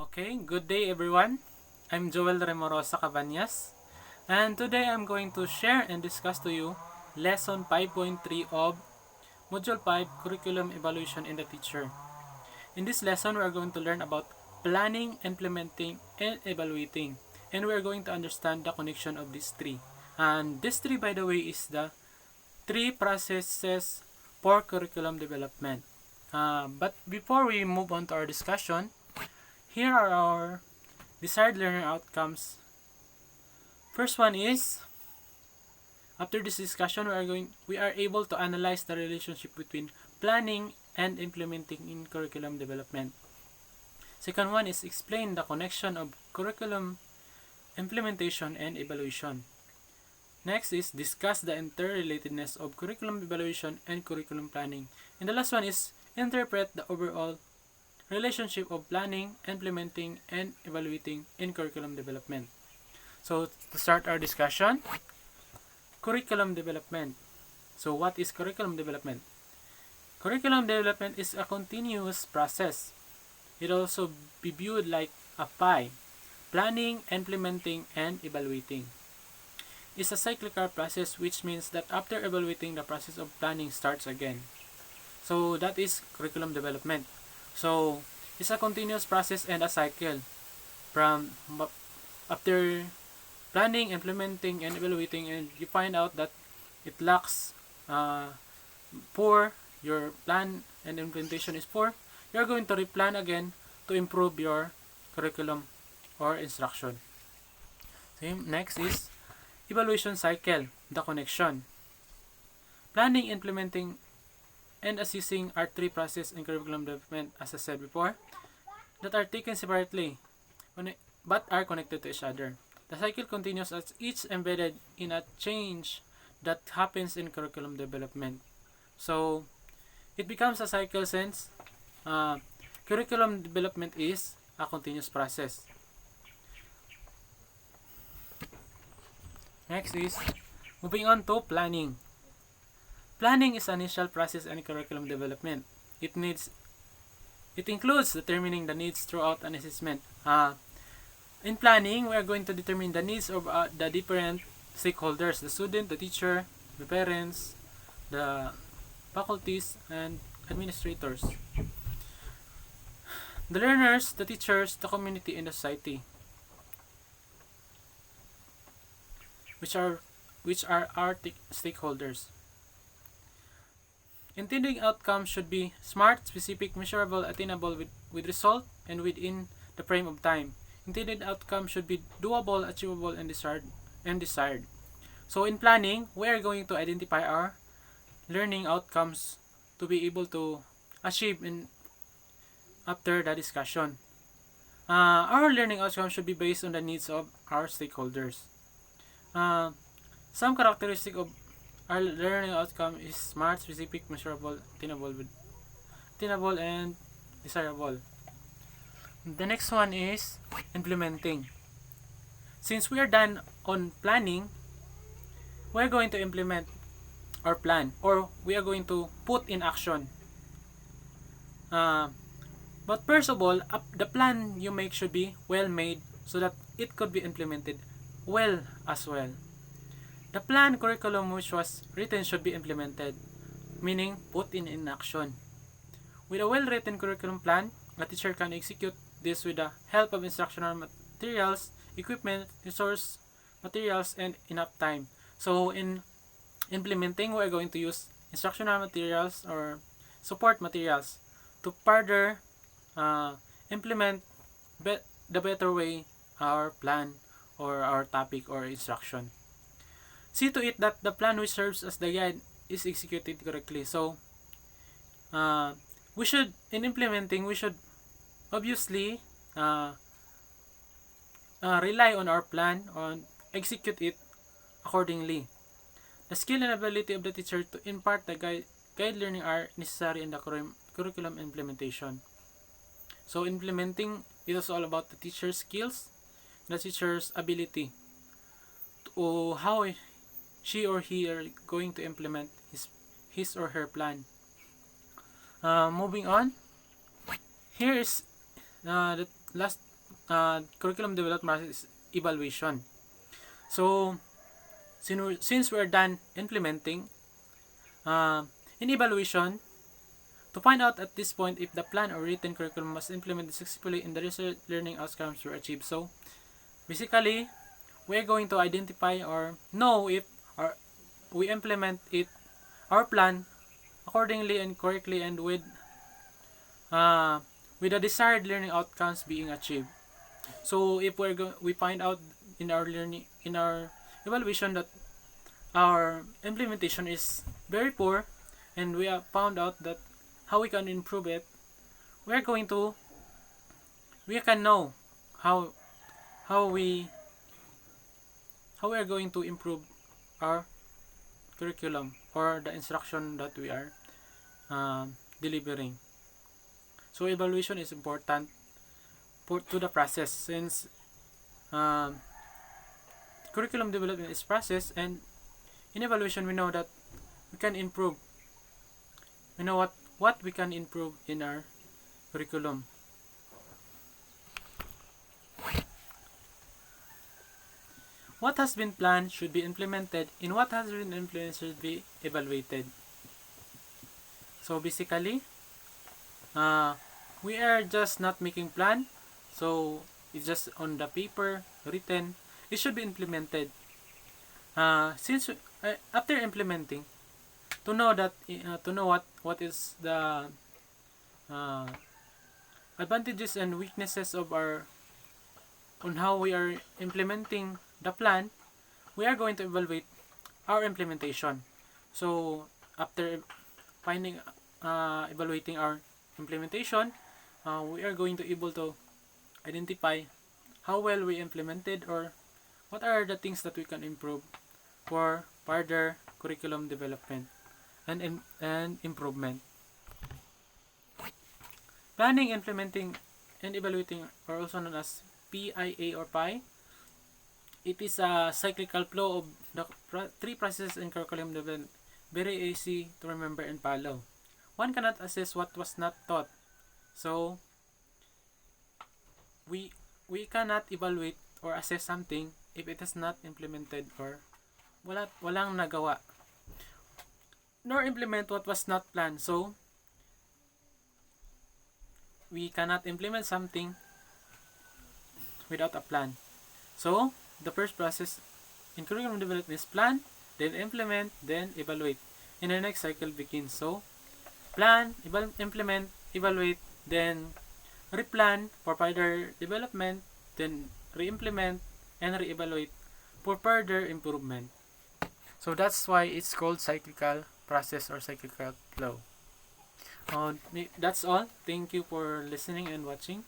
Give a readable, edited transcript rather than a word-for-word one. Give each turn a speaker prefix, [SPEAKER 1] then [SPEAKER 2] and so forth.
[SPEAKER 1] Okay, good day everyone. I'm Joel Remorosa Cabañas, and today I'm going to share and discuss to you Lesson 5.3 of Module 5 Curriculum Evaluation in the Teacher. In this lesson, we are going to learn about planning, implementing, and evaluating, and we are going to understand the connection of these three. And this three, by the way, is the three processes for curriculum development. But before we move on to our discussion, here are our desired learner outcomes. First one is, after this discussion, we are able to analyze the relationship between planning and implementing in curriculum development. Second one is explain the connection of curriculum implementation and evaluation. Next is discuss the interrelatedness of curriculum evaluation and curriculum planning. And the last one is interpret the overall relationship of planning, implementing, and evaluating in curriculum development. So to start our discussion, curriculum development. So what is curriculum development? Curriculum development is a continuous process. It also be viewed like a pie. Planning, implementing, and evaluating. It's a cyclical process, which means that after evaluating, the process of planning starts again. So that is curriculum development. So it's a continuous process and a cycle from after planning, implementing, and evaluating, and you find out that it lacks poor, your plan and implementation is poor, you're going to replan again to improve your curriculum or instruction. Okay, next is evaluation cycle, the connection. Planning, implementing, and assessing are three processes in curriculum development, as I said before, that are taken separately but are connected to each other. The cycle continues as each embedded in a change that happens in curriculum development. So it becomes a cycle since curriculum development is a continuous process. Next is moving on to planning. Planning is an initial process in curriculum development. It includes determining the needs throughout an assessment. In planning, we are going to determine the needs of the different stakeholders: the student, the teacher, the parents, the faculties, and administrators, the learners, the teachers, the community, and the society, which are our stakeholders. Intended outcomes should be smart, specific, measurable, attainable with result, and within the frame of time. Intended outcome should be doable, achievable, and desired. So in planning, we are going to identify our learning outcomes to be able to achieve after the discussion. Our learning outcomes should be based on the needs of our stakeholders. Some characteristic of our learning outcome is smart, specific, measurable, attainable, and desirable. The next one is implementing. Since we are done on planning, we are going to implement our plan, or we are going to put in action. But first of all, the plan you make should be well made so that it could be implemented well as well. The plan curriculum which was written should be implemented, meaning put in action. With a well-written curriculum plan, a teacher can execute this with the help of instructional materials, equipment, resource materials, and enough time. So in implementing, we are going to use instructional materials or support materials to further implement the better way our plan or our topic or instruction. See to it that the plan which serves as the guide is executed correctly. So in implementing, we should obviously rely on our plan, on execute it accordingly. The skill and ability of the teacher to impart the guide learning are necessary in the curriculum implementation. So implementing is all about the teacher's skills, the teacher's ability to how she or he are going to implement his or her plan. Moving on, here is the last curriculum development process is evaluation. So, since we're done implementing, in evaluation, to find out at this point if the plan or written curriculum was implemented successfully and the research learning outcomes were achieved. So, basically, we're going to identify or know if we implement our plan accordingly and correctly and with the desired learning outcomes being achieved. So if we find out in our evaluation that our implementation is very poor and we have found out that how we can improve it, we can know how we are going to improve our curriculum or the instruction that we are delivering. So evaluation is important to the process since curriculum development is process, and in evaluation we know that we can improve. We know what we can improve in our curriculum. What has been planned should be implemented, and what has been implemented should be evaluated. So basically, we are just not making plan, so it's just on the paper, written. It should be implemented. Since after implementing, to know what is the advantages and weaknesses of on how we are implementing the plan, we are going to evaluate our implementation. So after evaluating our implementation, we are going to able to identify how well we implemented or what are the things that we can improve for further curriculum development and improvement. Planning, implementing, and evaluating are also known as PIA or PI. It is a cyclical flow of the three processes in curriculum development, very easy to remember and follow. One cannot assess what was not taught. So, we cannot evaluate or assess something if it is not implemented or walang nagawa. Nor implement what was not planned. So, we cannot implement something without a plan. So, the first process in curriculum development is plan, then implement, then evaluate. And the next cycle begins. So, plan, implement, evaluate, then replan for further development, then re-implement and re-evaluate for further improvement. So that's why it's called cyclical process or cyclical flow. That's all. Thank you for listening and watching.